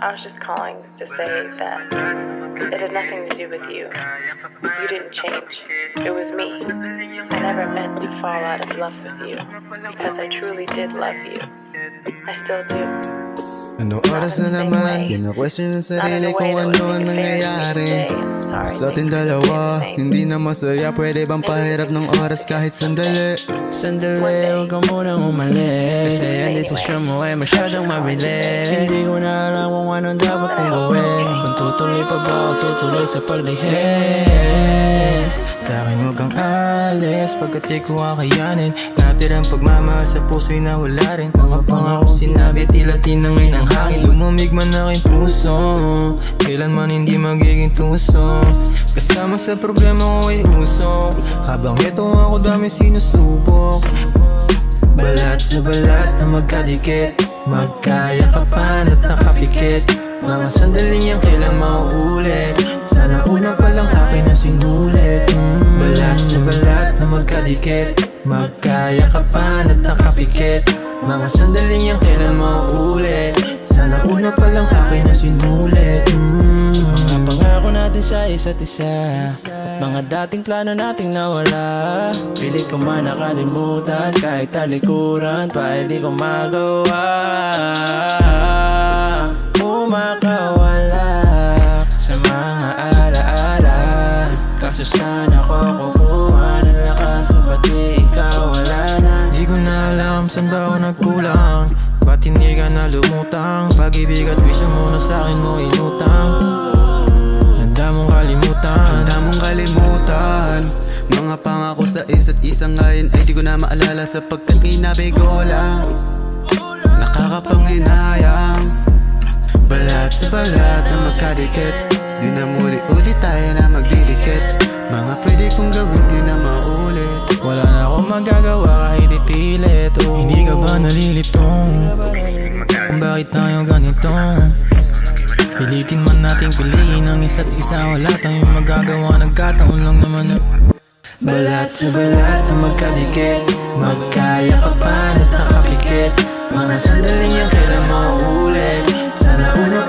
I was just calling to say that it had nothing to do with you. You didn't change. It was me. I never meant to fall out of love with you because I truly did love you. I still do. Anong oras na naman? Kina-question ng sarili kung ano ang nangyayari sa ating dalawa. Hindi na masaya, pwede bang pahirap ng oras kahit sandali? Sandali, huwag ka munang umalis, kasi ang desisyon mo ay masyadong mabilis. Hindi ko na alam kung anong dapat kong gawin, kung tutuloy pa ba o tutuloy sa paglihis. Sa akin huwag kang alis, pagkat di ko kakayanin. Natirang pagmamahal sa puso'y nawala rin. Mga pangako sinabi, tila tinangay ng hangin. Lumamig man aking puso, kailanman hindi magiging tuso. Kasama sa problema ko ay usok, habang ito ako dami sinusubok. Balat sa balat na magkadikit, magkayakapan at nakapikit. Mga sandaling yan kailang mauulit, sana una pa lang akin na sinulit. Balat sa balat na magkadikit, magkayakapan at nakapikit. Mga sandaling yan kailang mauulit, sana una pa lang akin na sinulit. Mga pangako natin sa isa't isa, at mga dating plano nating nawala. Pilit ko man nakalimutan, kahit talikuran pa hindi ko magawa. Umakawala sa mga alaala, kaso sana ko kukuha ng lakas, pati ikaw wala na. Di ko na alam saan ba ako nagkulang, ba't hindi ka na lumutang? Pag-ibig at wisyo mo na sa'kin mo inutang. Handa mong kalimutan Mga pangako sa isa't isa ngayon ay di ko na maalala, sapagkat inabigo lang, nakakapanginayang. Balat sa balat na magkadikit, di na muli-ulit tayo na magdidikit. Mga pwede kong gawin di na maulit, wala na akong magagawa kahit ipilit. Hindi ka ba nalilitong kung bakit tayo ganito? Pilitin man nating piliin ang isa't isa, wala tayong magagawa, nagkataon lang naman na. Balat sa balat na magkadikit, magkayakapan at nakapikit. Mga sandaling yan kailan mauulit, sana una